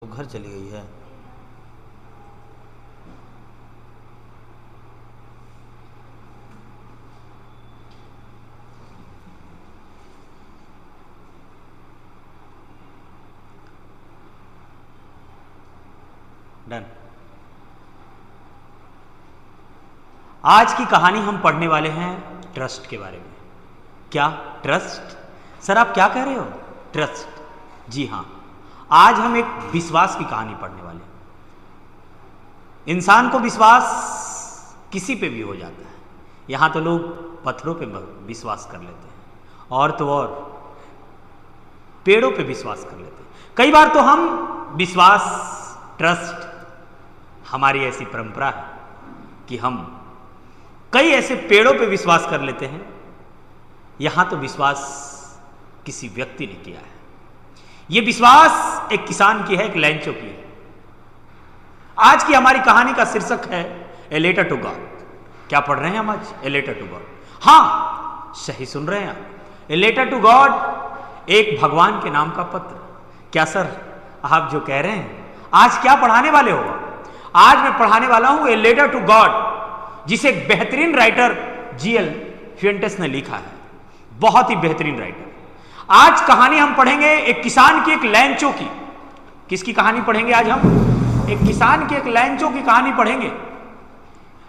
वो घर चली गई है। डन। आज की कहानी हम पढ़ने वाले हैं ट्रस्ट के बारे में। क्या ट्रस्ट? सर आप क्या कह रहे हो? ट्रस्ट? जी हाँ, आज हम एक विश्वास की कहानी पढ़ने वाले हैं। इंसान को विश्वास किसी पे भी हो जाता है। यहाँ तो लोग पत्थरों पे विश्वास कर लेते हैं और तो और पेड़ों पे विश्वास कर लेते हैं। कई बार तो हम विश्वास, ट्रस्ट, हमारी ऐसी परंपरा है कि हम कई ऐसे पेड़ों पे विश्वास कर लेते हैं। यहां तो विश्वास किसी व्यक्ति ने किया है। यह विश्वास एक किसान की है, एक लैंचो की है। आज की हमारी कहानी का शीर्षक है ए लेटर टू गॉड। क्या पढ़ रहे हैं हम आज? A letter to God. हाँ, सही सुन रहे हैं आप। ए लेटर टू गॉड, एक भगवान के नाम का पत्र। क्या सर आप जो कह रहे हैं, आज क्या पढ़ाने वाले हो? आज मैं पढ़ाने वाला हूं ए लेटर टू गॉड, जिसे एक बेहतरीन राइटर जीएल फ्यूएंटेस ने लिखा है। बहुत ही बेहतरीन राइटर। आज कहानी हम पढ़ेंगे एक किसान की, एक लैंचो की। किसकी कहानी पढ़ेंगे आज हम? एक किसान की, एक लैंचो की कहानी पढ़ेंगे।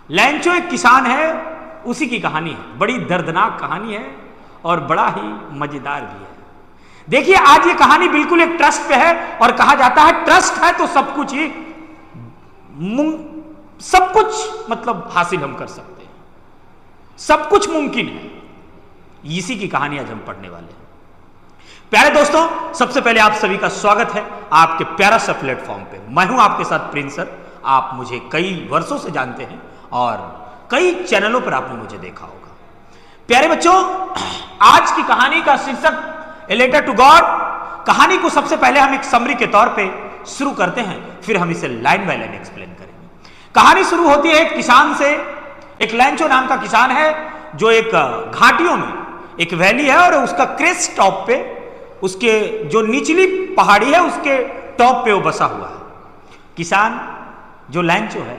लैंचो एक किसान है, उसी की कहानी है। बड़ी दर्दनाक कहानी है और बड़ा ही मजेदार भी है। देखिए, आज ये कहानी बिल्कुल एक ट्रस्ट पे है और कहा जाता है ट्रस्ट है तो सब कुछ ही सब कुछ मतलब हासिल हम कर सकते हैं, सब कुछ मुमकिन है। इसी की कहानी आज हम पढ़ने वाले हैं। प्यारे दोस्तों, सबसे पहले आप सभी का स्वागत है आपके प्यारा सा प्लेटफॉर्म पे। मैं हूं आपके साथ प्रिंस सर। आप मुझे कई वर्षों से जानते हैं और कई चैनलों पर आपने मुझे देखा होगा। प्यारे बच्चों, आज की कहानी का शीर्षक ए लेटर टू गॉड। कहानी को सबसे पहले हम एक समरी के तौर पे शुरू करते हैं, फिर हम इसे लाइन बाय लाइन एक्सप्लेन करेंगे। कहानी शुरू होती है एक किसान से। एक लैंचो नाम का किसान है जो एक घाटियों में एक वैली है और उसका क्रेस्ट टॉप पे, उसके जो निचली पहाड़ी है उसके टॉप पे वो बसा हुआ है। किसान जो लैंचो है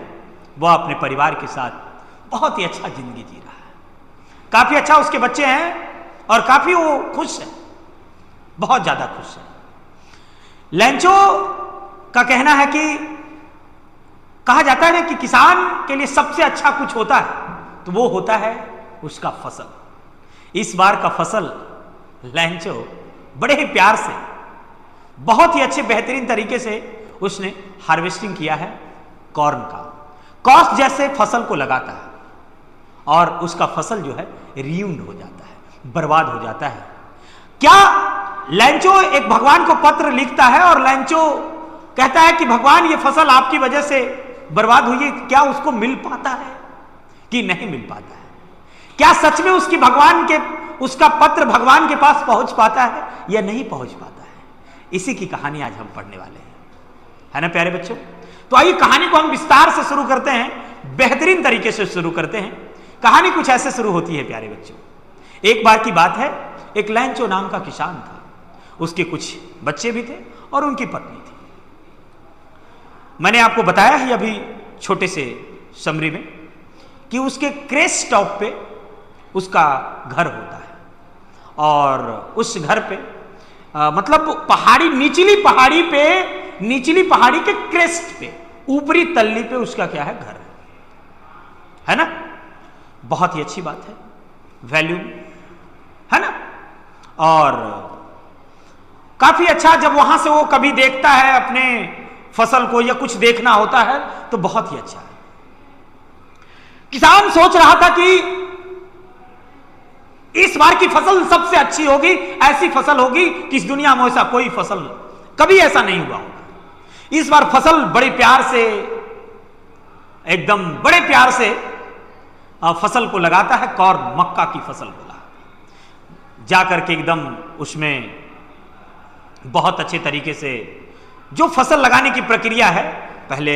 वो अपने परिवार के साथ बहुत ही अच्छा जिंदगी जी रहा है। काफी अच्छा उसके बच्चे हैं और काफी वो खुश है, बहुत ज्यादा खुश है। लैंचो का कहना है कि कहा जाता है ना कि किसान के लिए सबसे अच्छा कुछ होता है तो वो होता है उसका फसल। इस बार का फसल लैंचो बड़े ही प्यार से, बहुत ही अच्छे बेहतरीन तरीके से उसने हार्वेस्टिंग किया है कॉर्न का। कॉस्ट जैसे फसल को लगाता है और उसका फसल जो है रियूंड हो जाता है, बर्बाद हो जाता है। क्या लैंचो एक भगवान को पत्र लिखता है और लैंचो कहता है कि भगवान ये फसल आपकी वजह से बर्बाद हुई है। क्या उसको मिल पाता है कि नहीं मिल पाता है? क्या सच में उसका पत्र भगवान के पास पहुंच पाता है या नहीं पहुंच पाता है? इसी की कहानी आज हम पढ़ने वाले हैं, है ना प्यारे बच्चों? तो आइए कहानी को हम विस्तार से शुरू करते हैं, बेहतरीन तरीके से शुरू करते हैं। कहानी कुछ ऐसे शुरू होती है प्यारे बच्चों। एक बार की बात है, एक लैंचो नाम का किसान था। उसके कुछ बच्चे भी थे और उनकी पत्नी थी। मैंने आपको बताया ही अभी छोटे से समरी में कि उसके क्रेस्ट टॉप पे उसका घर होता है और उस घर पे मतलब पहाड़ी, निचली पहाड़ी के क्रेस्ट पे, ऊपरी तल्ली पे उसका क्या है? घर है ना? बहुत ही अच्छी बात है, वैल्यू है ना? और काफी अच्छा, जब वहां से वो कभी देखता है अपने फसल को या कुछ देखना होता है तो बहुत ही अच्छा है। किसान सोच रहा था कि इस बार की फसल सबसे अच्छी होगी, ऐसी फसल होगी कि इस दुनिया में ऐसा कोई फसल कभी ऐसा नहीं हुआ होगा। इस बार फसल बड़े प्यार से, एकदम बड़े प्यार से फसल को लगाता है। कॉर्न, मक्का की फसल बोला, जाकर के एकदम उसमें बहुत अच्छे तरीके से जो फसल लगाने की प्रक्रिया है, पहले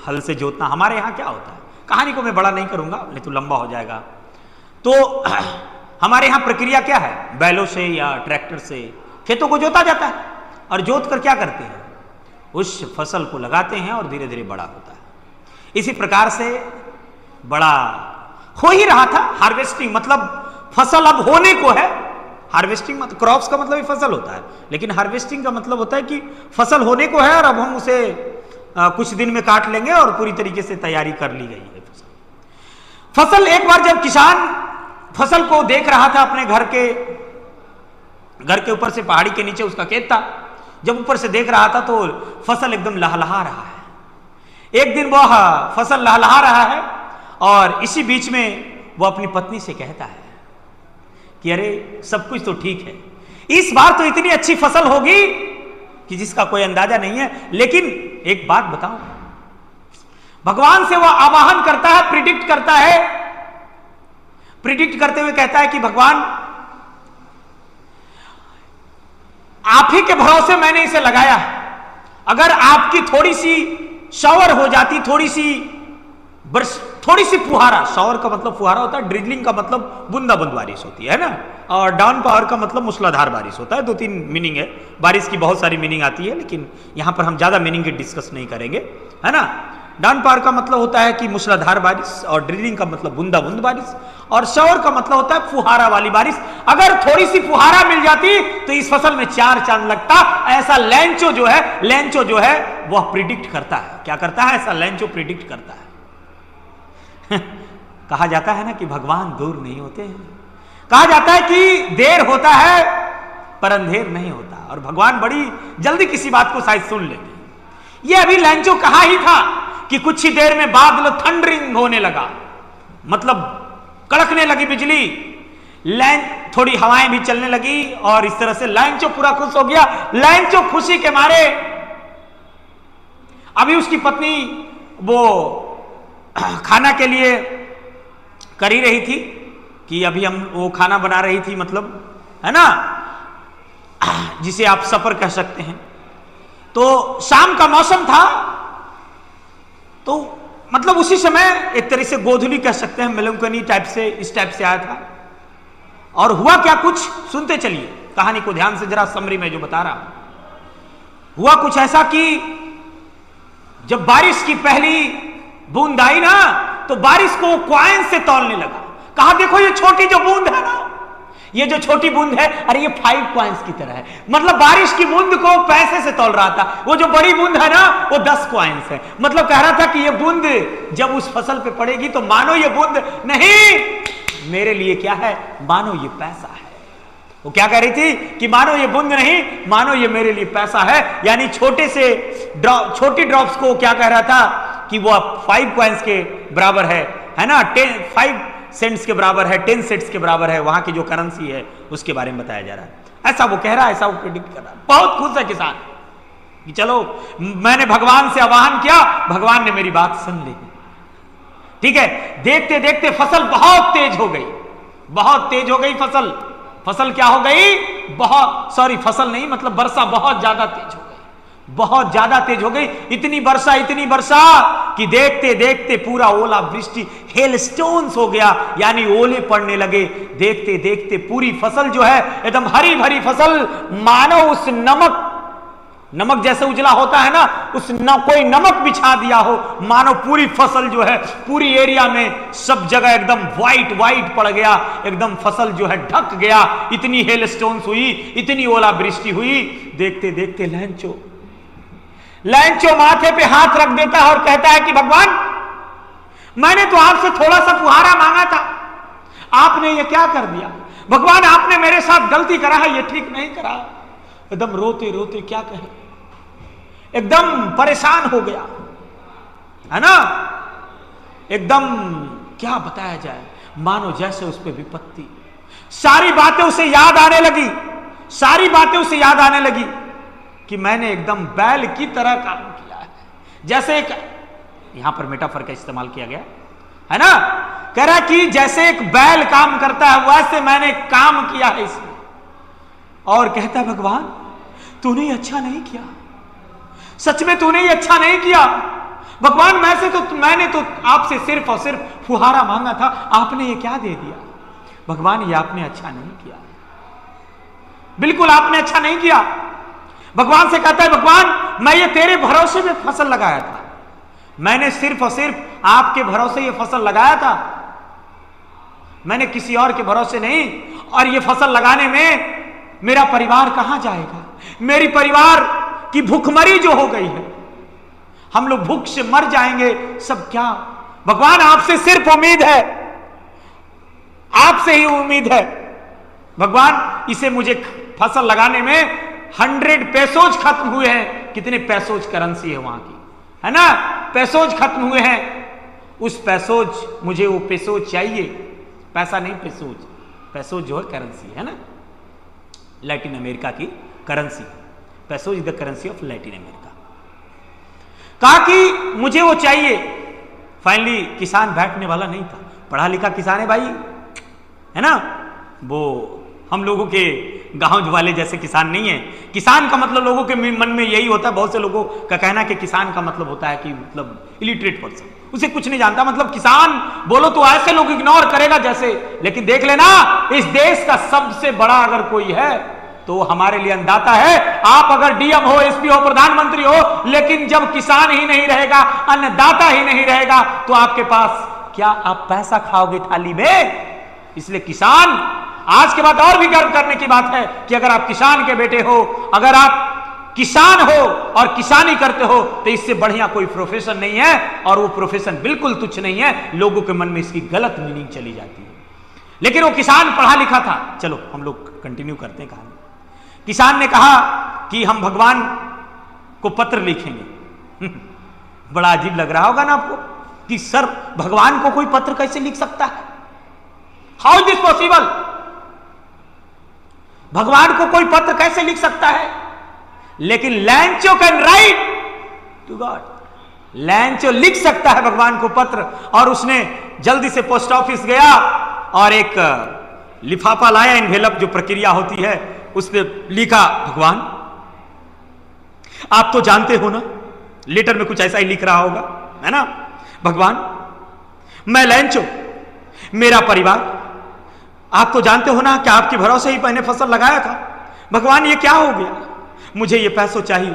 हल से जोतना। हमारे यहाँ क्या होता है, कहानी को मैं बड़ा नहीं करूंगा नहीं तो लंबा हो जाएगा। तो हमारे यहाँ प्रक्रिया क्या है, बैलों से या ट्रैक्टर से खेतों को जोता जाता है और जोत कर क्या करते हैं, उस फसल को लगाते हैं और धीरे धीरे बड़ा होता है। इसी प्रकार से बड़ा हो ही रहा था। हार्वेस्टिंग मतलब फसल अब होने को है। हार्वेस्टिंग मतलब क्रॉप्स का मतलब ही फसल होता है, लेकिन हार्वेस्टिंग का मतलब होता है कि फसल होने को है और अब हम उसे कुछ दिन में काट लेंगे और पूरी तरीके से तैयारी कर ली गई है। फसल एक बार जब किसान फसल को देख रहा था, अपने घर के ऊपर से, पहाड़ी के नीचे उसका खेत था, जब ऊपर से देख रहा था तो फसल एकदम लहलहा रहा है। एक दिन वह फसल लहलहा रहा है और इसी बीच में वो अपनी पत्नी से कहता है कि अरे सब कुछ तो ठीक है, इस बार तो इतनी अच्छी फसल होगी कि जिसका कोई अंदाजा नहीं है, लेकिन एक बात बताऊं, भगवान से वह आवाहन करता है, प्रिडिक्ट करता है, प्रिडिक्ट करते हुए कहता है कि भगवान आप ही के भरोसे मैंने इसे लगाया है, अगर आपकी थोड़ी सी शावर हो जाती, थोड़ी सी फुहारा, शावर का मतलब फुहारा होता है, ड्रिजलिंग का मतलब बूंदाबूंद बारिश होती है ना, और डाउन पावर का मतलब मूसलाधार बारिश होता है। 2-3 मीनिंग है, बारिश की बहुत सारी मीनिंग आती है, लेकिन यहां पर हम ज्यादा मीनिंग की डिस्कस नहीं करेंगे, है ना। डाउन पावर का मतलब होता है कि मूसलाधार बारिश, और ड्रिलिंग का मतलब बूंदाबूंद बारिश, और शावर का मतलब होता है फुहारा वाली बारिश। अगर थोड़ी सी फुहारा मिल जाती तो इस फसल में 4 चांद लगता। ऐसा लेंचो जो है वह प्रिडिक्ट करता है। क्या करता है? ऐसा लेंचो प्रिडिक्ट करता है। कहा जाता है ना कि भगवान दूर नहीं होते हैं, कहा जाता है कि देर होता है पर अंधेर नहीं होता, और भगवान बड़ी जल्दी किसी बात को शायद सुन लेते हैं। यह अभी लेंचो कहा ही था कि कुछ ही देर में बादल थंडरिंग होने लगा, मतलब कड़कने लगी बिजली, थोड़ी हवाएं भी चलने लगी, और इस तरह से लेंचो पूरा खुश हो गया। लेंचो खुशी के मारे, अभी उसकी पत्नी वो खाना के लिए कर ही रही थी कि अभी वो खाना बना रही थी, मतलब, है ना, जिसे आप सफर कह सकते हैं। तो शाम का मौसम था, तो मतलब उसी समय एक तरह से गोधूली कह सकते हैं, मेलंकनी टाइप से, इस टाइप से आया था। और हुआ क्या, कुछ सुनते चलिए कहानी को ध्यान से, जरा समरी में जो बता रहा हूं। हुआ कुछ ऐसा कि जब बारिश की पहली बूंद आई ना, तो बारिश को क्वाइन से तौलने लगा। कहा देखो ये छोटी जो बूंद है ना, ये जो छोटी बूंद है, अरे ये 5 क्वाइंस की तरह है। मतलब बारिश की बूंद को पैसे से तौल रहा था। वो जो बड़ी बूंद है ना, वो 10 क्वाइंस है। मतलब कह रहा था कि ये बूंद जब उस फसल पे पड़ेगी तो मानो ये बूंद नहीं, मेरे लिए क्या है, मानो ये पैसा है। वो क्या कह रही थी कि मानो ये बूंद नहीं, मानो ये मेरे लिए पैसा है। यानी छोटी ड्रॉप्स को क्या कह रहा था कि वो 5 क्वाइंस के बराबर है ना, 5 सेंट्स के बराबर है, 10 सेंट्स के बराबर है, वहां की जो करेंसी है उसके बारे में बताया जा रहा है। ऐसा वो कह रहा है, ऐसा वो प्रेडिक्ट कर रहा है। बहुत खुश है किसान कि चलो मैंने भगवान से आह्वान किया, भगवान ने मेरी बात सुन ली। ठीक है, देखते देखते फसल बहुत तेज हो गई, बहुत तेज हो गई फसल। फसल क्या हो गई, फसल नहीं, मतलब वर्षा बहुत ज्यादा तेज हो गई, बहुत ज्यादा तेज हो गई। इतनी वर्षा कि देखते देखते पूरा ओला वृष्टि, हेल स्टोन्स हो गया, यानी ओले पड़ने लगे। देखते देखते पूरी फसल जो है एकदम हरी भरी फसल, मानो उस नमक जैसे उजला होता है ना, कोई नमक बिछा दिया हो, मानो पूरी फसल जो है पूरी एरिया में सब जगह एकदम व्हाइट पड़ गया, एकदम फसल जो है ढक गया। इतनी हेल स्टोन्स हुई, इतनी ओला वृष्टि हुई। देखते देखते लेंचो माथे पे हाथ रख देता है और कहता है कि भगवान, मैंने तो आपसे थोड़ा सा फुहारा मांगा था, आपने ये क्या कर दिया। भगवान, आपने मेरे साथ गलती करा है, ये ठीक नहीं करा। एकदम रोते रोते क्या कहे, एकदम परेशान हो गया, है ना, एकदम क्या बताया जाए, मानो जैसे उस पर विपत्ति। सारी बातें उसे याद आने लगी कि मैंने एकदम बैल की तरह काम किया है। जैसे एक, यहां पर मेटाफर का इस्तेमाल किया गया है ना, कह रहा कि जैसे एक बैल काम करता है वैसे मैंने काम किया है इसमें। और कहता है भगवान, तूने अच्छा नहीं किया, सच में तूने ये अच्छा नहीं किया। भगवान, मैंने तो आपसे सिर्फ और सिर्फ फुहारा मांगा था, आपने ये क्या दे दिया। भगवान, ये आपने अच्छा नहीं किया, बिल्कुल आपने अच्छा नहीं किया। भगवान से कहता है, भगवान मैं ये तेरे भरोसे में फसल लगाया था, मैंने सिर्फ और सिर्फ आपके भरोसे ये फसल लगाया था, मैंने किसी और के भरोसे नहीं। और ये फसल लगाने में मेरा परिवार कहां जाएगा? मेरी परिवार की भूखमरी जो हो गई है, हम लोग भूख से मर जाएंगे सब क्या? भगवान आपसे सिर्फ उम्मीद है, आपसे ही उम्मीद है। भगवान इसे मुझे फसल लगाने में 100 पैसोज खत्म हुए हैं। कितने पैसोज करेंसी है वहां की, है ना? पैसोज खत्म हुए हैं। उस पैसोज, मुझे वो पैसोज चाहिए, पैसा नहीं पैसोज, पैसोज जो है करेंसी है ना, लैटिन अमेरिका की currency. पैसोज is the currency of Latin America. कहा कि मुझे वो चाहिए। फाइनली किसान बैठने वाला नहीं था, पढ़ा लिखा किसान है भाई, है ना? वो हम लोगों के गांव वाले जैसे किसान नहीं है। किसान का मतलब लोगों के मन में यही होता है, बहुत से लोगों का कहना है कि किसान का मतलब होता है कि मतलब इलिटरेट पर्सन, उसे कुछ नहीं जानता। मतलब किसान बोलो तो ऐसे लोग इग्नोर करेगा जैसे। लेकिन देख लेना, इस देश का सबसे बड़ा अगर कोई है तो हमारे लिए अन्नदाता है। आप अगर डीएम हो, एसपी हो, प्रधानमंत्री हो, लेकिन जब किसान ही नहीं रहेगा, अन्नदाता ही नहीं रहेगा, तो आपके पास क्या आप पैसा खाओगे थाली में? इसलिए किसान, आज के बाद और भी गर्व करने की बात है कि अगर आप किसान के बेटे हो, अगर आप किसान हो और किसानी करते हो, तो इससे बढ़िया कोई प्रोफेशन नहीं है। और वो प्रोफेशन बिल्कुल तुच्छ नहीं है, लोगों के मन में इसकी गलत मीनिंग चली जाती है। लेकिन वो किसान पढ़ा लिखा था। चलो हम लोग कंटिन्यू करते हैं कहानी। किसान ने कहा कि हम भगवान को पत्र लिखेंगे। बड़ा अजीब लग रहा होगा ना आपको कि सर, भगवान को कोई पत्र कैसे लिख सकता है? How is this possible? भगवान को कोई पत्र कैसे लिख सकता है? लेकिन Lencho can write to God. Lencho लिख सकता है भगवान को पत्र। और उसने जल्दी से पोस्ट ऑफिस गया और एक लिफाफा लाया, एनवेलप जो प्रक्रिया होती है, उस पर लिखा, भगवान आप तो जानते हो ना, लेटर में कुछ ऐसा ही लिख रहा होगा, है ना? भगवान, मैं लैंचो, मेरा परिवार, आप तो जानते हो ना कि आपके भरोसे ही मैंने फसल लगाया था। भगवान ये क्या हो गया? मुझे ये पैसों चाहिए।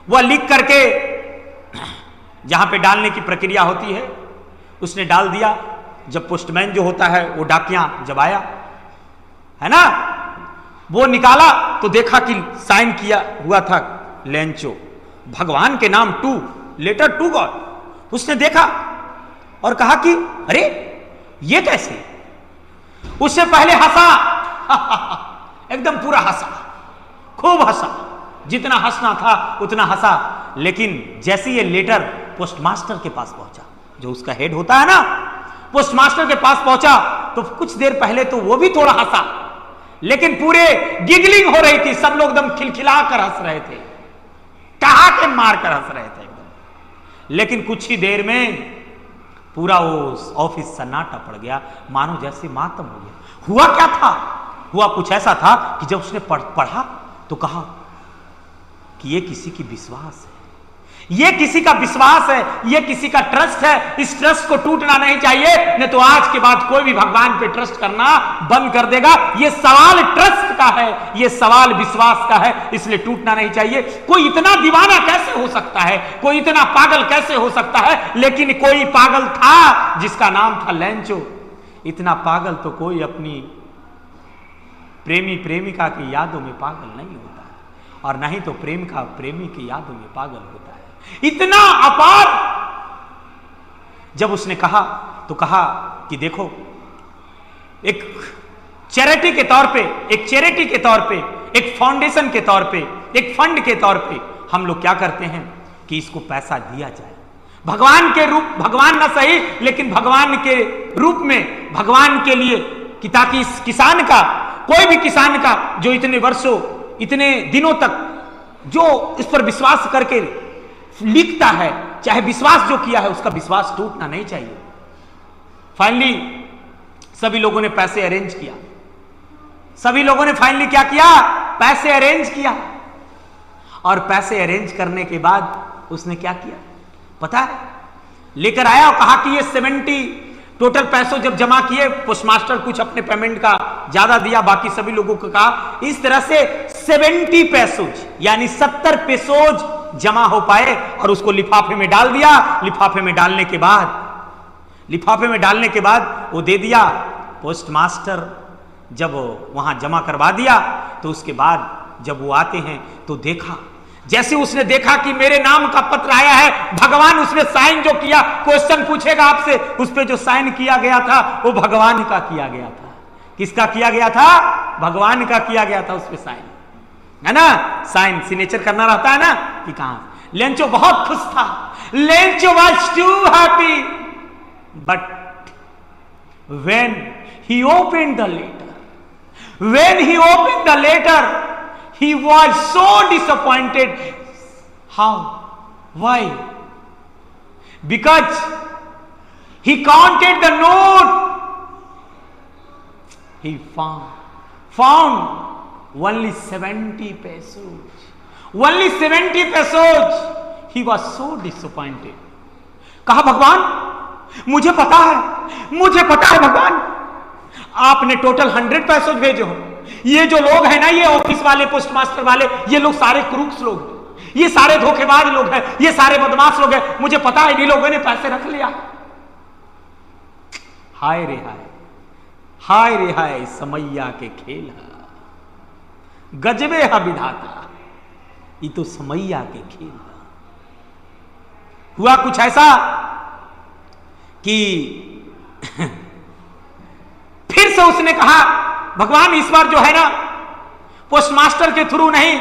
वह लिख करके जहां पे डालने की प्रक्रिया होती है उसने डाल दिया। जब पोस्टमैन जो होता है वो डाकिया जब आया, है ना, वो निकाला तो देखा कि साइन किया हुआ था लैंचो, भगवान के नाम, टू लेटर टू गॉड। उसने देखा और कहा कि अरे ये कैसे? उससे पहले हंसा, एकदम पूरा हंसा, खूब हंसा, जितना हंसना था उतना हंसा। लेकिन जैसे ये लेटर पोस्टमास्टर के पास पहुंचा, जो उसका हेड होता है ना, पोस्टमास्टर के पास पहुंचा तो कुछ देर पहले तो वो भी थोड़ा हंसा, लेकिन पूरे गिगलिंग हो रही थी, सब लोग एकदम खिलखिला कर हंस रहे थे, ठहाके मार कर हंस रहे थे एकदम। लेकिन कुछ ही देर में पूरा वो ऑफिस सन्नाटा पड़ गया, मानो जैसे मातम हो गया। हुआ क्या था? हुआ कुछ ऐसा था कि जब उसने पढ़ा तो कहा कि ये किसी की विश्वास है, ये किसी का विश्वास है, ये किसी का ट्रस्ट है। इस ट्रस्ट को टूटना नहीं चाहिए, नहीं तो आज के बाद कोई भी भगवान पे ट्रस्ट करना बंद कर देगा। ये सवाल ट्रस्ट का है, ये सवाल विश्वास का है, इसलिए टूटना नहीं चाहिए। कोई इतना दीवाना कैसे हो सकता है? कोई इतना पागल कैसे हो सकता है? लेकिन कोई पागल था जिसका नाम था लैंचो। इतना पागल तो कोई अपनी प्रेमी प्रेमिका की यादों में पागल नहीं होता है, और नहीं तो प्रेम का प्रेमी की यादों में पागल होता है। इतना अपार। जब उसने कहा तो कहा कि देखो, एक चैरिटी के तौर पे, एक चैरिटी के तौर पे, एक फाउंडेशन के तौर पे, एक फंड के तौर पे हम लोग क्या करते हैं कि इसको पैसा दिया जाए, भगवान के रूप, भगवान ना सही लेकिन भगवान के रूप में, भगवान के लिए, कि ताकि इस किसान का, कोई भी किसान का जो इतने वर्षों, इतने दिनों तक जो इस पर विश्वास करके लिखता है, चाहे विश्वास जो किया है उसका विश्वास टूटना नहीं चाहिए। फाइनली सभी लोगों ने पैसे अरेंज किया, सभी लोगों ने फाइनली क्या किया? पैसे अरेंज किया। और पैसे अरेंज करने के बाद उसने क्या किया पता है? लेकर आया और कहा कि ये 70 टोटल पैसों जब जमा किए, पोस्टमास्टर कुछ अपने पेमेंट का ज्यादा दिया, बाकी सभी लोगों को कहा, इस तरह से 70 पैसोज यानी 70 पेसोज जमा हो पाए और उसको लिफाफे में डाल दिया। लिफाफे में डालने के बाद वो दे दिया। पोस्टमास्टर जब वहां जमा करवा दिया तो उसके बाद जब वो आते हैं तो देखा, जैसे उसने देखा कि मेरे नाम का पत्र आया है, भगवान उसमें साइन जो किया, क्वेश्चन पूछेगा आपसे, उस पे जो साइन किया गया था वो भगवान का किया गया था। किसका किया गया था? भगवान का किया गया था। उस पे साइन है ना, साइन सिग्नेचर करना रहता है ना कि कहां। लेंचो बहुत खुश था। Lencho was too happy, but when he opened the letter, he was so disappointed. How? Why? Because he counted the note. He found only 70 pesos. Only 70 pesos. He was so disappointed. कहा भगवान मुझे पता है भगवान, आपने total 100 पैसों भेजे हो। ये जो लोग हैं ना, ये ऑफिस वाले, पोस्टमास्टर वाले, ये लोग सारे क्रूक्स लोग हैं, ये सारे धोखेबाज लोग हैं, ये सारे बदमाश लोग हैं। मुझे पता है इन्हीं लोगों ने पैसे रख लिया। हाय रे हाय समैया के खेल है, गजबे है विधाता, ये तो समैया के खेल है। हुआ कुछ ऐसा कि फिर से उसने कहा भगवान इस बार जो है ना पोस्टमास्टर के थ्रू नहीं,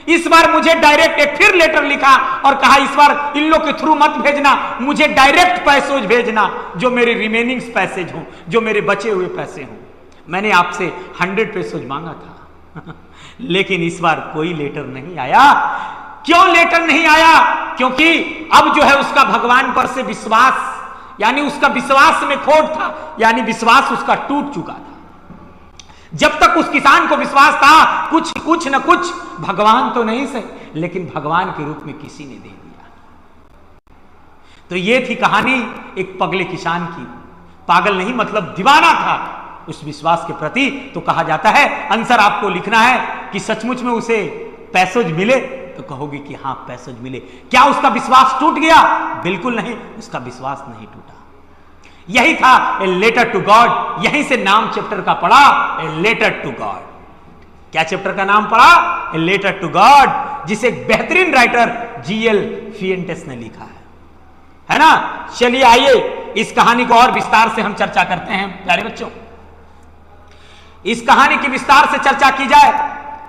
इस बार मुझे डायरेक्ट एक फिर लेटर लिखा और कहा इस बार इन लोग के थ्रू मत भेजना, मुझे डायरेक्ट पैसेज भेजना, जो मेरे रिमेनिंग पैसेज हो, जो मेरे बचे हुए पैसे हों। मैंने आपसे 100 पैसेज मांगा था लेकिन इस बार कोई लेटर नहीं आया। क्यों लेटर नहीं आया? क्योंकि अब जो है उसका भगवान पर से विश्वास, यानी उसका विश्वास में खोट था, यानी विश्वास उसका टूट चुका था। जब तक उस किसान को विश्वास था कुछ न कुछ भगवान तो नहीं सही लेकिन भगवान के रूप में किसी ने दे दिया। तो ये थी कहानी एक पगले किसान की। पागल नहीं मतलब दीवाना था उस विश्वास के प्रति। तो कहा जाता है आंसर आपको लिखना है कि सचमुच में उसे पैसेज मिले, तो कहोगे कि हां पैसेज मिले। क्या उसका विश्वास टूट गया? बिल्कुल नहीं, उसका विश्वास नहीं टूटा। यही था ए लेटर टू गॉड। यहीं से नाम चैप्टर का पढ़ा, ए लेटर टू गॉड। क्या चैप्टर का नाम पढ़ा? ए लेटर टू गॉड, जिसे एक बेहतरीन राइटर जीएल फिएंटेस ने लिखा है ना। चलिए आइए इस कहानी को और विस्तार से हम चर्चा करते हैं प्यारे बच्चों। इस कहानी की विस्तार से चर्चा की जाए।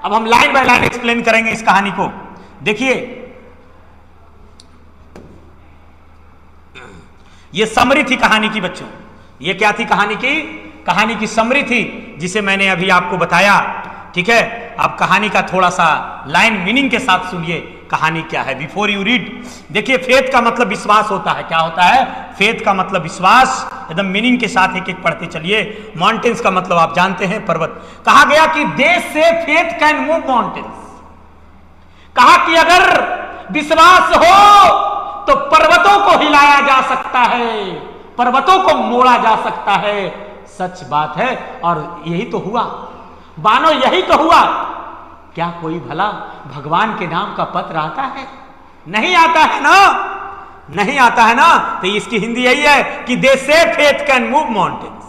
अब हम लाइन बाय लाइन एक्सप्लेन करेंगे इस कहानी को। देखिए ये समरी थी कहानी की बच्चों। ये क्या थी कहानी की? कहानी की समरी थी जिसे मैंने अभी आपको बताया। ठीक है, अब कहानी का थोड़ा सा लाइन मीनिंग के साथ सुनिए कहानी क्या है बिफोर यू रीड। देखिए फेथ का मतलब विश्वास होता है। क्या होता है? फेथ का मतलब विश्वास। एकदम मीनिंग के साथ एक एक पढ़ते चलिए। माउंटेन्स का मतलब आप जानते हैं पर्वत। कहा गया कि देश से फेथ कैन मूव माउंटेन्स। कहा कि अगर विश्वास हो तो पर्वतों को हिलाया जा सकता है, पर्वतों को मोड़ा जा सकता है। सच बात है और यही तो हुआ, बानो यही तो हुआ। क्या कोई भला भगवान के नाम का पत्र आता है? नहीं आता है ना, नहीं आता है ना। तो इसकी हिंदी यही है कि दे से फेथ कैन मूव माउंटेन्स,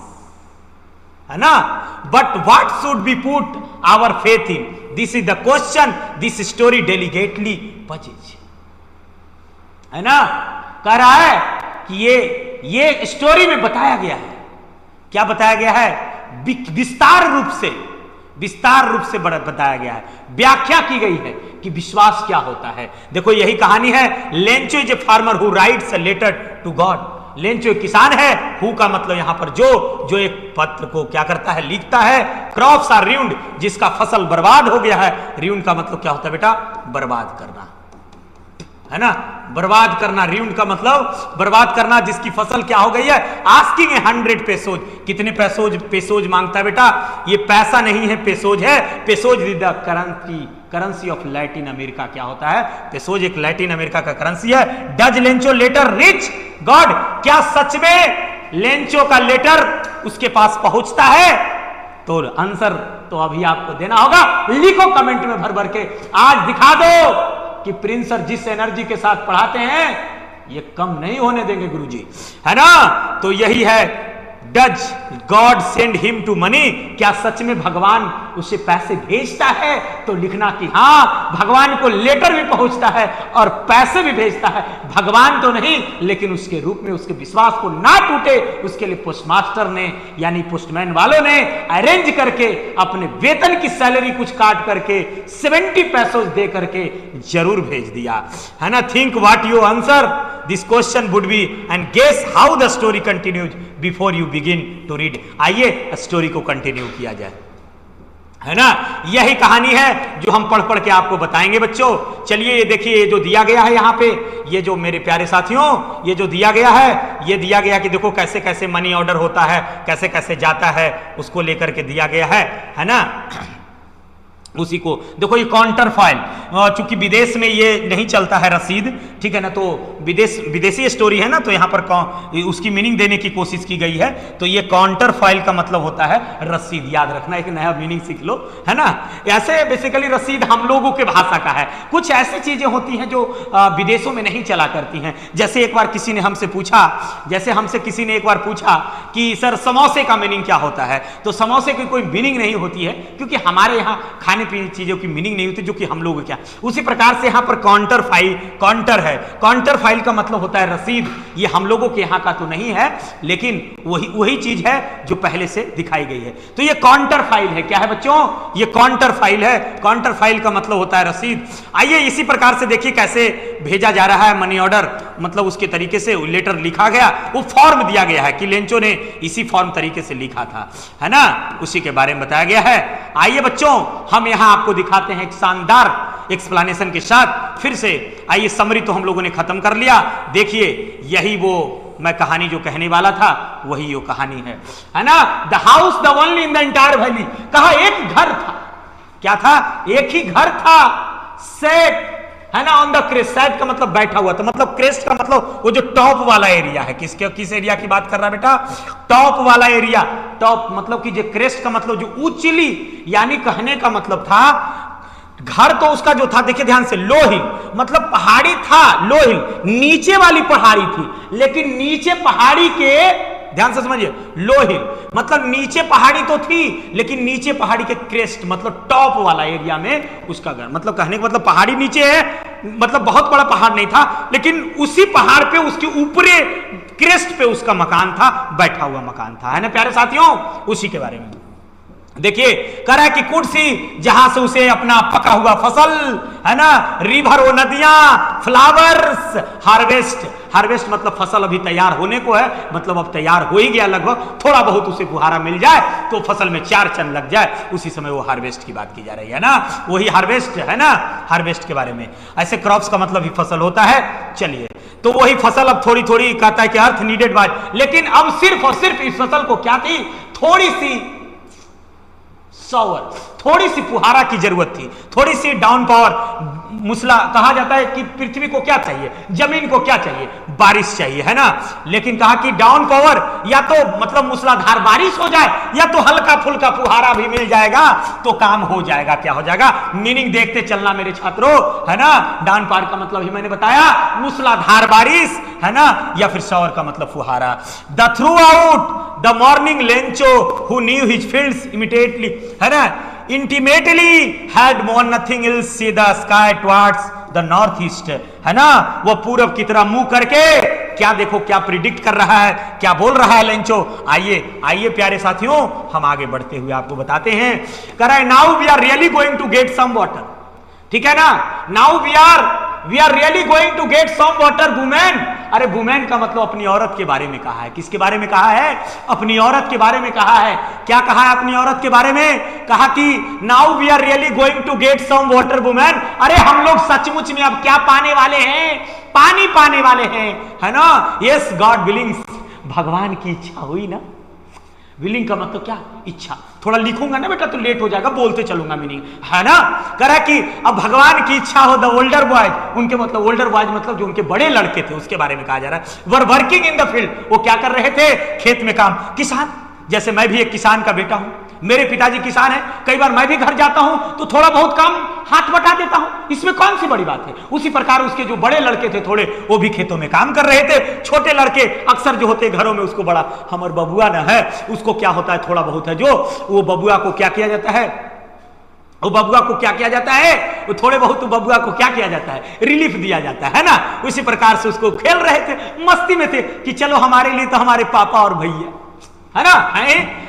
है ना। But what should be put our faith in, this is the question this story delicately poses, है ना। कह रहा है कि ये स्टोरी में बताया गया है। क्या बताया गया है? विस्तार रूप से बताया गया है, व्याख्या की गई है कि विश्वास क्या होता है। देखो यही कहानी है। Lencho is a farmer who writes a letter to God. Lencho एक किसान है। हु का मतलब यहां पर जो एक पत्र को क्या करता है? लिखता है। क्रॉप्स आर रूइंड, जिसका फसल बर्बाद हो गया है। रूइंड का मतलब क्या होता है बेटा? बर्बाद करना, है ना। बर्बाद करना, रूइंड का मतलब बर्बाद करना, जिसकी फसल क्या हो गई है। आस्किंग 100 पेसोज। कितने पेसोज मांगता है बेटा? ये पैसा नहीं है, पेसोज है। Pesos is the currency of Latin America. क्या होता है? पेसोज एक लैटिन अमेरिका का करेंसी है। Does Lencho letter reach God? क्या सच में लेंचो का लेटर उसके पास पहुंचता है? तो आंसर तो अभी आपको देना होगा, लिखो कमेंट में भर भर के, आज दिखा दो कि प्रिंस सर जिस एनर्जी के साथ पढ़ाते हैं ये कम नहीं होने देंगे गुरुजी, है ना। तो यही है, does God send him to money, क्या सच में भगवान उसे पैसे भेजता है? तो लिखना कि हाँ, भगवान को लेटर भी पहुंचता है और पैसे भी भेजता है। भगवान तो नहीं, लेकिन उसके रूप में उसके विश्वास को ना टूटे उसके लिए पोस्टमास्टर ने यानी पोस्टमैन वालों ने अरेंज करके अपने वेतन की सैलरी कुछ काट करके 70 पैसे दे करके जरूर भेज दिया, है ना। Think what you answer this question would be and guess how the story continues before you begin to read. आइए स्टोरी को कंटिन्यू किया जाए, है ना। यही कहानी है जो हम पढ़ पढ़ के आपको बताएंगे बच्चों। चलिए ये देखिए, ये जो दिया गया है यहाँ पे, ये जो मेरे प्यारे साथियों, ये जो दिया गया है, ये दिया गया कि देखो कैसे कैसे मनी ऑर्डर होता है, कैसे कैसे जाता है, उसको लेकर के दिया गया है ना। उसी को देखो, ये काउंटर फाइल, चूंकि विदेश में ये नहीं चलता है रसीद, ठीक है ना, तो विदेशी स्टोरी है ना, तो यहाँ पर उसकी मीनिंग देने की कोशिश की गई है। तो ये काउंटर फाइल का मतलब होता है रसीद, याद रखना, एक नया मीनिंग सीख लो, है ना। ऐसे बेसिकली रसीद हम लोगों के भाषा का है। कुछ ऐसी चीजें होती हैं जो विदेशों में नहीं चला करती हैं। जैसे एक बार किसी ने हमसे पूछा, कि सर समोसे का मीनिंग क्या होता है? तो समोसे की कोई मीनिंग नहीं होती है, क्योंकि हमारे यहाँ खाने पीने चीजों की मीनिंग नहीं होती, जो कि हम लोग क्या। उसी प्रकार से यहाँ पर काउंटर फाइल, काउंटर है, काउंटर फाइल का मतलब होता है रसीद। ये हम लोगों के यहाँ का तो नहीं है, लेकिन वही चीज है जो पहले से दिखाई गई है। तो ये काउंटर फाइल है। क्या है बच्चों? ये काउंटर फाइल है। काउंटर फाइल का मतलब होता है रसीद। आइए इसी प्रकार से देखिए कैसे भेजा जा रहा है मनी ऑर्डर, मतलब उसके तरीके से लेटर लिखा गया, वो फॉर्म दिया गया है कि लेंचो ने इसी फॉर्म तरीके से लिखा था, है ना, उसी के बारे में बताया गया है। आइए बच्चों, हम यहां आपको दिखाते हैं एक शानदार एक्सप्लेनेशन के साथ। फिर से आइए, समरी तो हम लोगों ने खत्म कर लिया। देखिए, यही वो मैं कहानी जो कहने वाला था, वही वो कहानी है ना। The house the only in the entire valley. कहा एक घर था। क्या था? एक ही घर था। सेट, है ना, ऑन द क्रेस्ट। सेट का मतलब बैठा हुआ था, मतलब क्रेस्ट का मतलब वो जो टॉप वाला एरिया है। किस एरिया की बात कर रहा है बेटा? टॉप वाला एरिया। टॉप मतलब कि जो क्रेस्ट का मतलब जो ऊंचली, यानी कहने का मतलब था घर तो उसका जो था, देखिए ध्यान से, लो हिल मतलब पहाड़ी था, लो हिल नीचे वाली पहाड़ी थी, लेकिन नीचे पहाड़ी के, ध्यान से समझिए, लो हिल मतलब नीचे पहाड़ी तो थी, लेकिन नीचे पहाड़ी के क्रेस्ट मतलब टॉप वाला एरिया में उसका घर। मतलब कहने का मतलब पहाड़ी नीचे है, मतलब बहुत बड़ा पहाड़ नहीं था, लेकिन उसी पहाड़ पे उसके ऊपरे क्रेस्ट पे उसका मकान था, बैठा हुआ मकान था, है ना प्यारे साथियों। उसी के बारे में देखिए, कह रहा है कि कुर्सी जहां से उसे अपना पका हुआ फसल, है ना, रिवर वो नदियां, फ्लावर्स, हार्वेस्ट। हार्वेस्ट मतलब फसल अभी तैयार होने को है, मतलब अब तैयार हो ही गया लगभग, थोड़ा बहुत उसे फुहारा मिल जाए तो फसल में 4 चन लग जाए, उसी समय वो हार्वेस्ट की बात की जा रही है ना, वही हार्वेस्ट, है ना, हार्वेस्ट के बारे में। ऐसे क्रॉप्स का मतलब ही फसल होता है। चलिए, तो वही फसल अब थोड़ी थोड़ी कहता है कि अर्थ नीडेड बाय, लेकिन अब सिर्फ और सिर्फ इस फसल को क्या थी? थोड़ी सी शॉवर, थोड़ी सी फुहारा की जरूरत थी, थोड़ी सी डाउन पावर। मूसला कहा जाता है कि पृथ्वी को क्या चाहिए, जमीन को क्या चाहिए? बारिश चाहिए, है ना। लेकिन कहा कि डाउन पावर, या तो मतलब मूसलाधार बारिश हो जाए, या तो हल्का फुल्का फुहारा भी मिल जाएगा तो काम हो जाएगा। क्या हो जाएगा? मीनिंग देखते चलना मेरे छात्रों, है ना। डाउन पावर का मतलब ही मैंने बताया, मूसलाधार बारिश, है ना, या फिर शॉवर का मतलब फुहारा। The through out the morning Lencho who knew his fields immediately, है ना, intimately had known nothing else see the sky towards the north east, है ना। वो पूरब की तरफ मुंह करके क्या देखो, क्या प्रिडिक्ट कर रहा है, क्या बोल रहा है लेंचो। आइए प्यारे साथियों, हम आगे बढ़ते हुए आपको बताते हैं। कह रहा है now we are really going to get some water, ठीक है ना। Now we are really going to get some water women. अरे वुमेन का मतलब अपनी औरत के बारे में कहा है। किसके बारे में कहा है? अपनी औरत के बारे में कहा है। क्या कहा है अपनी औरत के बारे में? कहा कि now we are really going to get some water women. अरे हम लोग सचमुच में अब क्या पाने वाले हैं? पानी पाने वाले हैं, है ना। यस गॉड विलिंग्स, भगवान की इच्छा हुई ना। विलिंग का मतलब क्या? इच्छा। थोड़ा लिखूंगा ना बेटा तो लेट हो जाएगा, बोलते चलूंगा मीनिंग, है ना। कह रहा कि अब भगवान की इच्छा हो, द ओल्डर बॉयज, उनके मतलब ओल्डर बॉयज मतलब जो उनके बड़े लड़के थे उसके बारे में कहा जा रहा है। Were working in the field, वो क्या कर रहे थे? खेत में काम। किसान, जैसे मैं भी एक किसान का बेटा हूं, मेरे पिताजी किसान हैं, कई बार मैं भी घर जाता हूं तो थोड़ा बहुत काम हाथ बटा देता हूं, इसमें कौन सी बड़ी बात है। उसी प्रकार उसके जो बड़े लड़के थे थोड़े, वो भी खेतों में काम कर रहे थे। छोटे लड़के अक्सर जो होते घरों में, उसको बड़ा हमर बबुआ न है, उसको क्या होता है थोड़ा बहुत है जो, वो बबुआ को क्या किया जाता है, वो बबुआ को क्या किया जाता है, वो थोड़े बहुत बबुआ को क्या किया जाता है, रिलीफ दिया जाता है ना। उसी प्रकार से उसको खेल रहे थे, मस्ती में थे कि चलो हमारे लिए तो हमारे पापा और भैया है ना, है।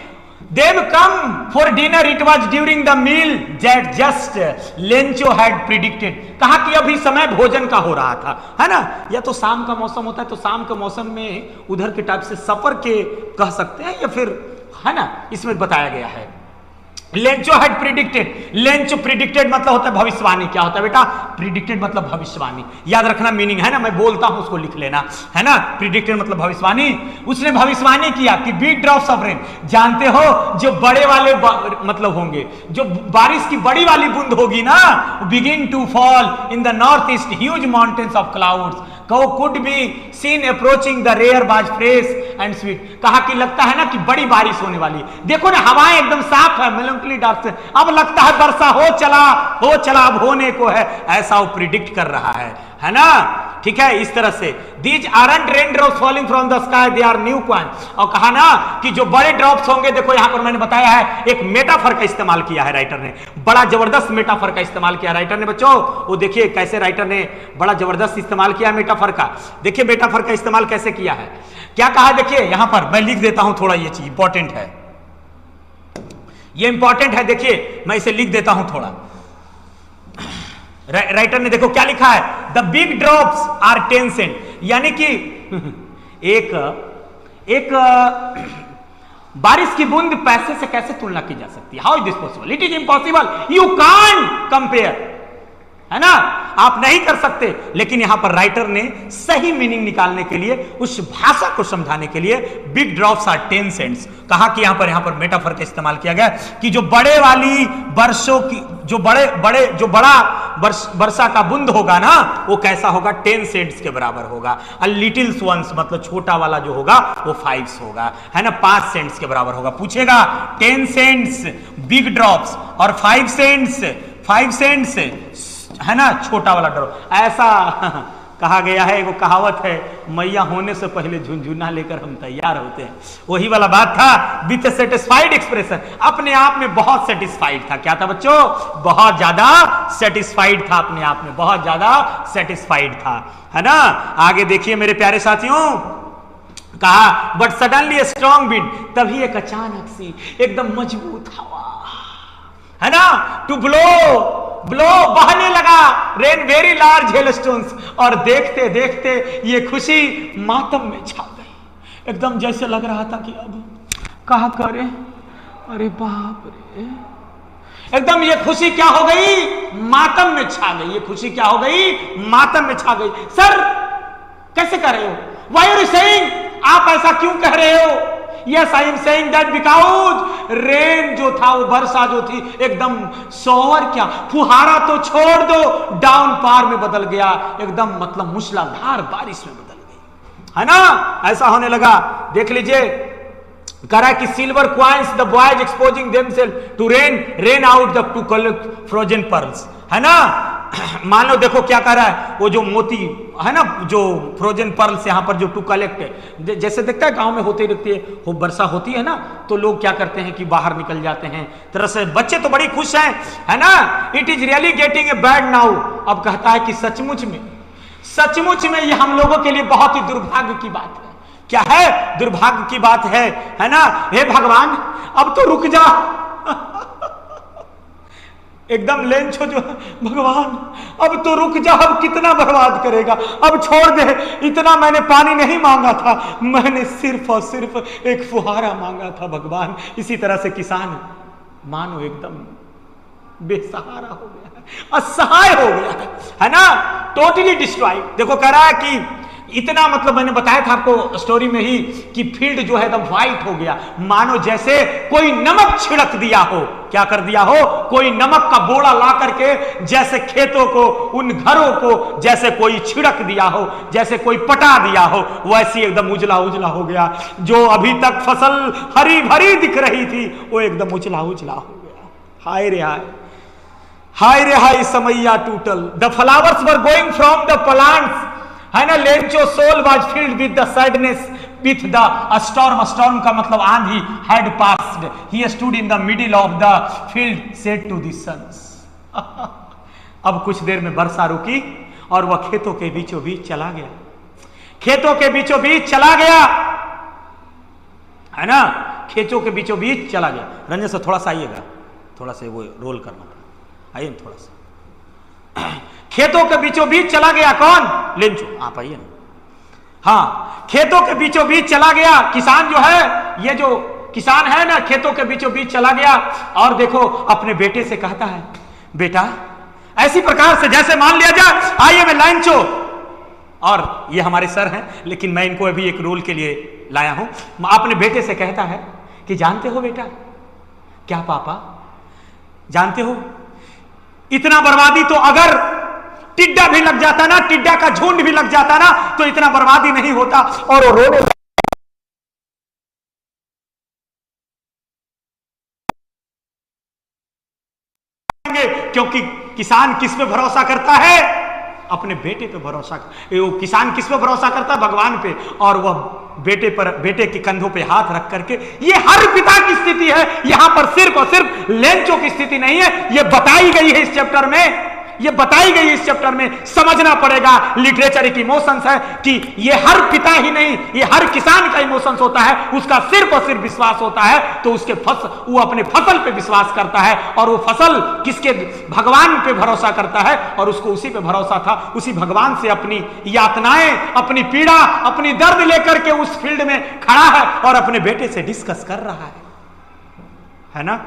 देव come for dinner, it was during the meal that just Lencho had predicted. कहा कि अभी समय भोजन का हो रहा था, है ना, या तो शाम का मौसम होता है, तो शाम के मौसम में उधर के टाइप से सफर के कह सकते हैं, या फिर है ना, इसमें बताया गया है। Lencho had predicted, Lencho predicted मतलब होता है भविष्यवाणी। क्या होता है बेटा, प्रिडिक्टेड मतलब भविष्यवाणी। याद रखना मीनिंग, है ना, मैं बोलता हूं उसको लिख लेना, है ना। प्रिडिक्टेड मतलब भविष्यवाणी। उसने भविष्यवाणी किया कि बिग ड्रॉप्स ऑफ रेन, जानते हो जो बड़े वाले मतलब होंगे, जो बारिश की बड़ी वाली बूंद होगी ना, begin to fall in the north east huge mountains of clouds could be seen approaching, the air was fresh and sweet। कहा कि लगता है ना कि बड़ी बारिश होने वाली, देखो ना हवाएं एकदम साफ है, मेलंकोली डार्क से, अब लगता है वर्षा हो चला अब होने को है, ऐसा वो प्रिडिक्ट कर रहा है ना। ठीक है, इस तरह से these aren't rain drops falling from the sky, they are new coin. और कहा ना कि जो बड़े ड्रॉप्स होंगे, देखो यहां पर मैंने बताया है, एक मेटाफर का इस्तेमाल किया है राइटर ने, बड़ा जबरदस्त मेटाफर का इस्तेमाल किया राइटर ने बच्चों। वो देखिए कैसे राइटर ने बड़ा जबरदस्त इस्तेमाल किया मेटाफर का। देखिए मेटाफर का इस्तेमाल कैसे किया है, क्या कहा, देखिए यहां पर मैं लिख देता हूं थोड़ा, ये चीज इंपॉर्टेंट है, ये इंपॉर्टेंट है, देखिए मैं इसे लिख देता हूं थोड़ा। राइटर ने देखो क्या लिखा है, the big drops are 10 cent, यानी कि एक बारिश की बूंद पैसे से कैसे तुलना की जा सकती है, how is this possible, it is impossible, you can't compare, है ना, आप नहीं कर सकते। लेकिन यहां पर राइटर ने सही मीनिंग निकालने के लिए, उस भाषा को समझाने के लिए, बिग ड्रॉप्स आर 10 सेंट्स कहा कि यहां पर मेटाफर का इस्तेमाल किया गया कि जो बड़े वाली वर्षों की, जो बड़ा वर्षा का बूंद होगा ना, वो कैसा होगा, 10 सेंट्स के बराबर होगा। और लिटिल वंस मतलब छोटा वाला जो होगा वो 5 होगा, है ना, 5 सेंट्स के बराबर होगा। पूछेगा 10 सेंट्स बिग ड्रॉप्स और 5 सेंट्स है ना छोटा वाला ड्रॉप, ऐसा कहा गया है। वो कहावत है, मैया होने से पहले झुनझुना लेकर हम तैयार होते हैं, वही वाला बात था। विथ सेटिस्फाइड एक्सप्रेशन, अपने आप में बहुत सेटिस्फाइड था। क्या था बच्चों, बहुत ज्यादा सेटिस्फाइड था, अपने आप में बहुत ज्यादा सेटिस्फाइड था, है ना। आगे देखिए मेरे प्यारे साथियों, कहा बट सडनली स्ट्रॉन्ग विंड, तभी एक अचानक सी एकदम मजबूत हवा, है ना, टू ब्लो बहने लगा, रेन वेरी लार्ज हेलस्टोन्स, और देखते देखते ये खुशी मातम में छा गई। एकदम जैसे लग रहा था कि अब कहा करे, अरे बाप रे, एकदम ये खुशी क्या हो गई, मातम में छा गई। ये खुशी क्या हो गई, मातम में छा गई। सर कैसे कह रहे हो, व्हाई आर यू सेइंग, आप ऐसा क्यों कह रहे हो। Yes I am saying that because rain जो था, वो वर्षा जो थी, एकदम शॉवर क्या, फुहारा तो छोड़ दो, डाउन पार में बदल गया, एकदम मतलब मूसलाधार बारिश में बदल गई, है ना। ऐसा होने लगा, देख लीजिए, कह रहा है कि silver coins the boys exposing themselves to rain out the to collect frozen pearls, है ना। मान लो देखो क्या कह रहा है, वो जो मोती है ना, जो फ्रोजन पर्ल्स यहाँ पर जो टू कलेक्ट है, जैसे देखता है गांव में होती रहती है, वो वर्षा होती है ना, तो लोग क्या करते हैं कि बाहर निकल जाते हैं, तरह से बच्चे तो बड़ी खुश हैं, है ना। It is really getting a bad now, अब कहता है कि सचमुच में ये हम लोगों के लिए बहुत ही दुर्भाग्य की बात है। क्या है, दुर्भाग्य की बात है ना। हे भगवान अब तो रुक जा, एकदम लेंचो जो, भगवान अब तो रुक जा, अब कितना बर्बाद करेगा, अब छोड़ दे, इतना मैंने पानी नहीं मांगा था, मैंने सिर्फ और सिर्फ एक फुहारा मांगा था भगवान। इसी तरह से किसान मानो एकदम बेसहारा हो गया है, असहाय हो गया है ना, टोटली डिस्ट्रॉयड। देखो कह रहा है कि इतना मतलब मैंने बताया था आपको स्टोरी में ही कि फील्ड जो है एकदम व्हाइट हो गया, मानो जैसे कोई नमक छिड़क दिया हो। क्या कर दिया हो? कोई नमक का बोरा ला करके जैसे खेतों को, उन घरों को जैसे कोई छिड़क दिया हो, जैसे कोई पटा दिया हो, वैसी एकदम उजला उजला हो गया। जो अभी तक फसल हरी भरी दिख रही थी वो एकदम उजला उजला हो गया। हाय रे हाय, हाय रे हाय, समैया टूटल। The flowers were going from the plants, है ना। Lencho soul was filled with the sadness with the storm. Storm का मतलब आंधी। Had passed, he stood in the middle of the field, said to the sons. अब कुछ देर में वर्षा रुकी और वह खेतों के बीचों बीच चला गया। खेतों के बीचों बीच चला गया, है ना। खेतों के बीचों बीच चला गया। रंजन से थोड़ा सा आइएगा, थोड़ा सा वो रोल करना, आइए थोड़ा सा। खेतों के बीचों बीच चला गया। कौन? लेंचो। आप आइए ना। हाँ, खेतों के बीचों बीच चला गया। किसान जो है, ये जो किसान है ना, खेतों के बीचों बीच चला गया और देखो अपने बेटे से कहता है, बेटा ऐसी प्रकार से जैसे मान लिया जाए, आइए मैं लेंचो, और ये हमारे सर हैं लेकिन मैं इनको अभी एक रोल के लिए लाया हूं। अपने बेटे से कहता है कि जानते हो बेटा, क्या पापा जानते हो, इतना बर्बादी तो अगर टिड्डा भी लग जाता ना, टिड्डा का झुंड भी लग जाता ना, तो इतना बर्बादी नहीं होता। और वो रोने, क्योंकि किसान किस पे भरोसा करता है? अपने बेटे पे भरोसा। वो किसान किस पे भरोसा करता है? भगवान पे। और वह बेटे पर, बेटे के कंधों पे हाथ रख करके, ये हर पिता की स्थिति है। यहां पर सिर्फ और सिर्फ लेंचो की स्थिति नहीं है, ये बताई गई है इस चैप्टर में। ये बताई गई इस चैप्टर में। समझना पड़ेगा, लिटरेचर एक इमोशंस है कि ये हर पिता ही नहीं, ये हर किसान का इमोशंस होता है। उसका सिर्फ और सिर्फ विश्वास होता है तो उसके वो अपने फसल पे विश्वास करता है। और वो फसल किसके? भगवान पे भरोसा करता है। और उसको उसी पे भरोसा था, उसी भगवान से अपनी यातनाएं, अपनी पीड़ा, अपनी दर्द लेकर के उस फील्ड में खड़ा है और अपने बेटे से डिस्कस कर रहा है ना।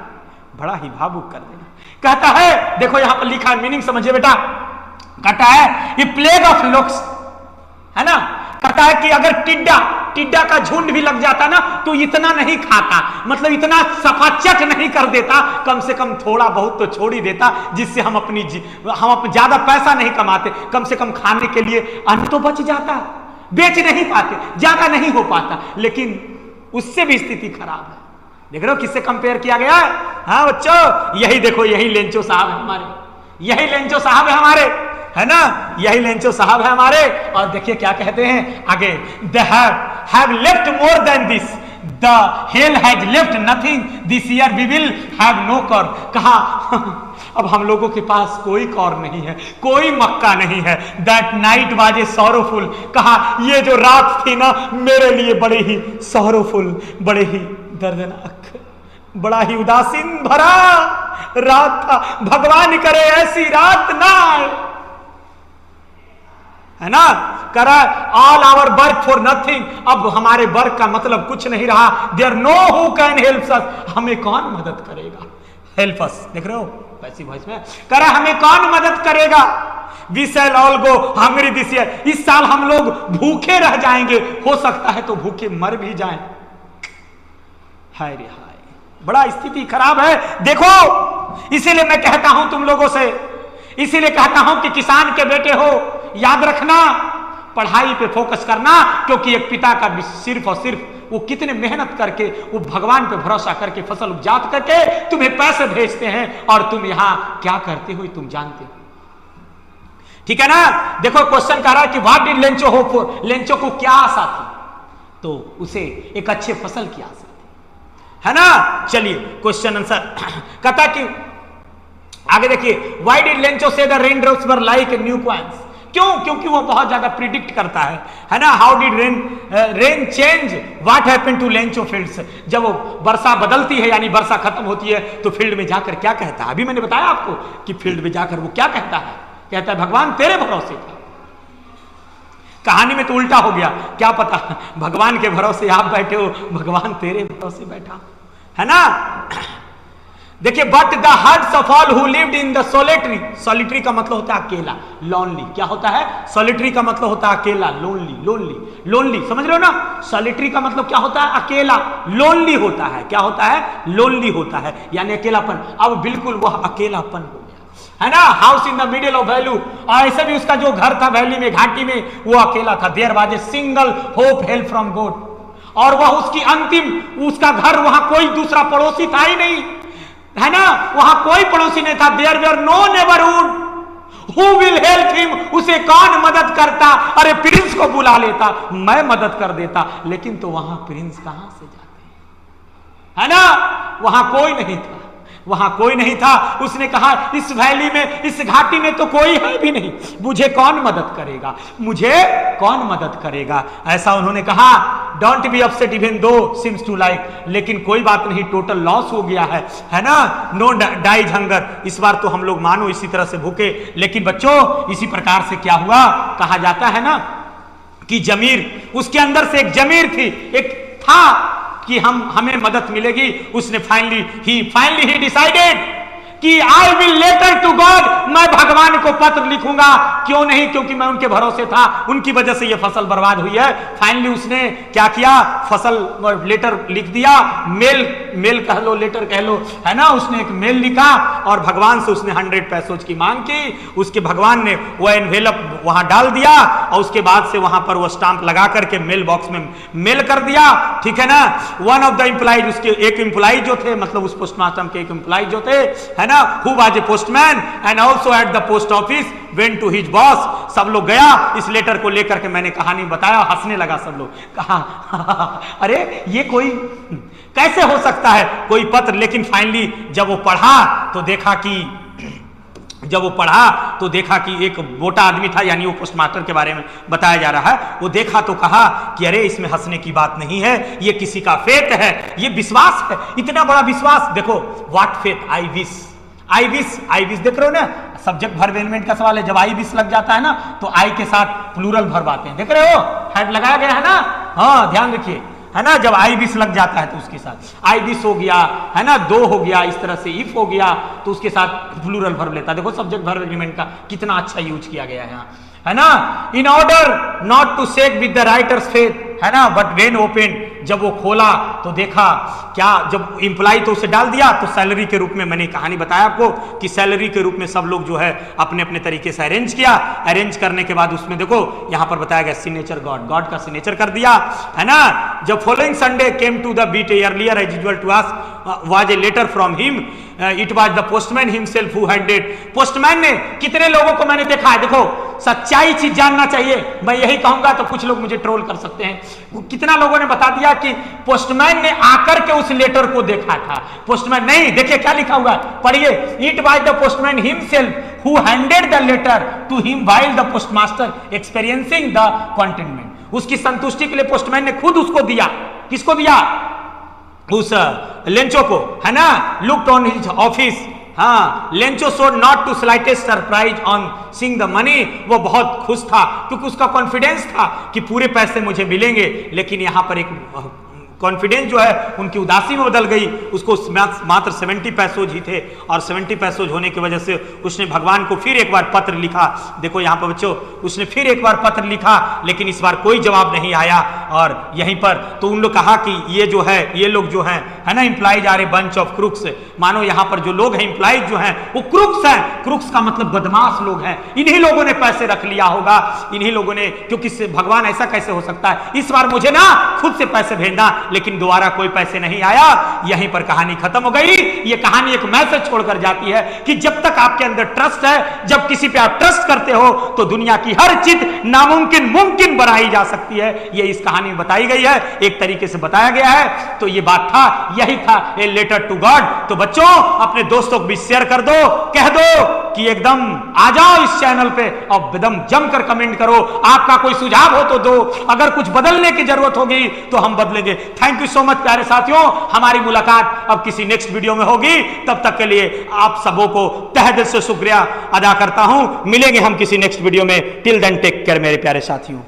बड़ा ही भावुक कर देना। कहता है, देखो यहां पर लिखा है, मीनिंग समझिए बेटा। कहता है ये प्लेग ऑफ लुक्स, है ना। कहता है कि अगर टिड्डा का झुंड भी लग जाता ना तो इतना नहीं खाता, मतलब इतना सफाचट नहीं कर देता, कम से कम थोड़ा बहुत तो छोड़ ही देता, जिससे हम ज्यादा पैसा नहीं कमाते, कम से कम खाने के लिए अन्न तो बच जाता। बेच नहीं पाते, ज्यादा नहीं हो पाता, लेकिन उससे भी स्थिति खराब है। देख रहे हो किससे कंपेयर किया गया है? हाँ बच्चों, यही देखो, यही लेंचो साहब है हमारे, यही लेंचो साहब है हमारे, है ना, यही लेंचो साहब है हमारे। और देखिए क्या कहते हैं आगे, they have left more than this, the hail has left nothing, this year we will have no corn. कहा अब हम लोगों के पास कोई कॉर्न नहीं है, कोई मक्का नहीं है। That night was a sorrowful, कहा ये जो रात थी ना मेरे लिए बड़े ही सॉरोफुल, बड़े ही दर्दनाक, बड़ा ही उदासीन भरा रात था। भगवान करे ऐसी रात ना आए, है ना। करा all our work for nothing, अब हमारे वर्क का मतलब कुछ नहीं रहा। There no who can help us, हमें कौन मदद करेगा? हेल्प अस, देख रहे हो वैसी वॉइस में करा, हमें कौन मदद करेगा? We shall all go hungry this year, इस साल हम लोग भूखे रह जाएंगे, हो सकता है तो भूखे मर भी जाएं। हाय रे हाय, बड़ा स्थिति खराब है। देखो इसीलिए मैं कहता हूं तुम लोगों से, इसीलिए कहता हूं कि किसान के बेटे हो, याद रखना, पढ़ाई पे फोकस करना, क्योंकि एक पिता का सिर्फ और सिर्फ वो कितने मेहनत करके, वो भगवान पे भरोसा करके फसल उपजात करके तुम्हें पैसे भेजते हैं, और तुम यहां क्या करते हो तुम जानते हो। ठीक है ना। देखो क्वेश्चन कह रहा है कि what did Lencho hope for, Lencho को क्या आशा थी? तो उसे एक अच्छे फसल की आशा, है ना। चलिए क्वेश्चन आंसर कहता कि आगे देखिए, why did Lencho say the rain drops were like new coins, क्यों? क्योंकि वो बहुत ज्यादा प्रिडिक्ट करता है ना। How did rain change what happened to Lencho fields, जब वो वर्षा बदलती है यानी वर्षा खत्म होती है तो फील्ड में जाकर क्या कहता है? अभी मैंने बताया आपको कि फील्ड में जाकर वो क्या कहता है, कहता है भगवान तेरे भरोसे था। कहानी में तो उल्टा हो गया, क्या पता भगवान के भरोसे आप बैठे हो, भगवान तेरे भरोसे बैठा, है ना। देखिए, but the hearts of all who lived in the solitary, solitary का मतलब होता है अकेला, लोनली। क्या होता है? सोलिटरी का मतलब होता है अकेला, लोनली, लोनली, लोनली, समझ रहे हो ना? सोलिटरी का मतलब क्या होता है? अकेला, लोनली होता है। क्या होता है? लोनली होता है, यानी अकेलापन। अब बिल्कुल वह अकेलापन हो गया, है ना? House in the middle of value, और ऐसे भी उसका जो घर था वैली में, घाटी में, वो अकेला था। There was a single hope help from God, और वह उसकी अंतिम, उसका घर, वहां कोई दूसरा पड़ोसी था ही नहीं, है ना? वहां कोई पड़ोसी नहीं था। There were no neighbourhood who will help him, उसे कौन मदद करता? अरे प्रिंस को बुला लेता, मैं मदद कर देता, लेकिन तो वहां प्रिंस कहां से जाते, है ना? वहां कोई नहीं था, वहां कोई नहीं था। उसने कहा, इस वैली में, इस घाटी में तो कोई है भी नहीं, मुझे कौन मदद करेगा, मुझे कौन मदद करेगा? ऐसा उन्होंने कहा। Don't be upset even though seems to like, लेकिन कोई बात नहीं, टोटल लॉस हो गया है ना? नो डाइज हंगर, इस बार तो हम लोग मानो इसी तरह से भूखे। लेकिन बच्चों, इसी प्रकार से क्या हुआ? कहा जाता है ना कि जमीर, उसके अंदर से एक जमीर थी, एक था कि हमें मदद मिलेगी। उसने फाइनली ही डिसाइडेड कि I will letter to God, मैं भगवान को पत्र लिखूंगा। क्यों नहीं? क्योंकि मैं उनके भरोसे था, उनकी वजह से ये फसल बर्बाद हुई है। फाइनली उसने क्या किया? फसल लेटर लिख दिया, मेल कह लो, लेटर कह लो, है ना? उसने एक मेल लिखा और भगवान से उसने 100 पैसों की मांग की। उसके भगवान ने वह एनवेलप वहां डाल दिया और उसके बाद से वहां पर वह स्टांप लगा करके मेल बॉक्स में मेल कर दिया, ठीक है ना? वन ऑफ द एम्प्लॉइज, उसके एक एम्प्लॉय जो थे, मतलब उस पोस्टमास्टर के एक एम्प्लॉय जो थे, है ना, who was a postman and also at the post office went to his boss। सब लोग गया, इस लेटर को लेकर के मैंने कहानी बताया, हंसने लगा सब लोग, कहा अरे ये कोई कैसे हो सकता है कोई पत्र। लेकिन फाइनली जब वो पढ़ा तो देखा कि एक मोटा आदमी था, यानी वो पोस्टमास्टर के बारे में बताया जा रहा है। वो देखा तो कहा कि अरे इसमें हंसने की बात नहीं है, ये किसी का फेथ है, ये विश्वास है, इतना बड़ा विश्वास। देखो, व्हाट फेथ, आई विश देख रहे हो ना? सब्जेक्ट वर्ब एलिमेंट का सवाल है। जब आई विश लग जाता है ना तो आई के साथ प्लूरल वर्ब आते हैं, देख रहे हो? हेड लगाया गया है ना? हाँ, ध्यान रखिए, है ना? जब आई विश लग जाता है तो उसके साथ आई विश हो गया, है ना? दो हो गया, इस तरह से इफ हो गया तो उसके साथ प्लूरल वर्ब लेता है। देखो सब्जेक्ट वर्ब एग्रीमेंट का कितना अच्छा यूज किया गया है यहाँ, है ना? In order not to shake with the writer's faith, है ना? बट वेन ओपन, जब वो खोला तो देखा क्या, जब एम्प्लॉय तो उसे डाल दिया तो सैलरी के रूप में, मैंने कहानी बताया आपको कि सैलरी के रूप में सब लोग जो है अपने अपने तरीके से अरेंज किया। अरेंज करने के बाद उसमें देखो यहां पर बताया गया सिग्नेचर गॉड का सिग्नेचर कर दिया, है ना? जब following Sunday came to the beat earlier as usual to ask was a letter from him, it was the postman himself who handed. Postman ने, कितने लोगों को मैंने देखा है, देखो सच्चाई चीज जानना चाहिए, मैं यही कहूंगा, तो कुछ लोग मुझे ट्रोल कर सकते हैं। कितना लोगों ने बता दिया कि पोस्टमैन ने आकर के उस लेटर को देखा था। पोस्टमैन नहीं, देखिए क्या लिखा हुआ है, पढ़िए। It was the postman himself who handed the letter to him while the postmaster experiencing the contentment. उसकी संतुष्टि के लिए पोस्टमैन ने खुद उसको दिया। किसको दिया? उस लेंचो को, है ना? Looked on his office. हाँ, Lencho showed not to slightest surprise on seeing the money. वो बहुत खुश था क्योंकि उसका कॉन्फिडेंस था कि पूरे पैसे मुझे मिलेंगे। लेकिन यहां पर एक कॉन्फिडेंस जो है उनकी उदासी में बदल गई। उसको मात्र 70 पैसोज ही थे और 70 पैसोज होने की वजह से उसने भगवान को फिर एक बार पत्र लिखा। देखो यहाँ पर बच्चों, उसने फिर एक बार पत्र लिखा, लेकिन इस बार कोई जवाब नहीं आया। और यहीं पर तो उन लोग कहा कि ये जो है, ये लोग जो हैं, है ना, employees are a bunch of crooks. मानो यहाँ पर जो लोग हैं एम्प्लॉइज जो हैं वो क्रुक्स हैं। क्रुक्स का मतलब बदमाश लोग हैं। इन्हीं लोगों ने पैसे रख लिया होगा, इन्हीं लोगों ने, क्योंकि भगवान ऐसा कैसे हो सकता है, इस बार मुझे ना खुद से पैसे भेजना, लेकिन दोबारा कोई पैसे नहीं आया। यहीं पर कहानी खत्म हो गई। ये कहानी एक मैसेज छोड़कर जाती है कि जब तक आपके अंदर ट्रस्ट है, जब किसी पे आप ट्रस्ट करते हो तो दुनिया की हर चीज नामुमकिन मुमकिन बनाई जा सकती है। ये इस कहानी में बताई गई है, एक तरीके से बताया गया है। तो ये बात था, यही था ए लेटर टू गॉड। तो बच्चों अपने दोस्तों को भी शेयर कर दो, कह दो कि एकदम आ जाओ इस चैनल पे और एकदम जमकर कमेंट करो। आपका कोई सुझाव हो तो दो, अगर कुछ बदलने की जरूरत होगी तो हम बदलेंगे। थैंक यू सो मच प्यारे साथियों। हमारी मुलाकात अब किसी नेक्स्ट वीडियो में होगी। तब तक के लिए आप सबों को तहे दिल से शुक्रिया अदा करता हूं। मिलेंगे हम किसी नेक्स्ट वीडियो में। टिल देन टेक केयर मेरे प्यारे साथियों।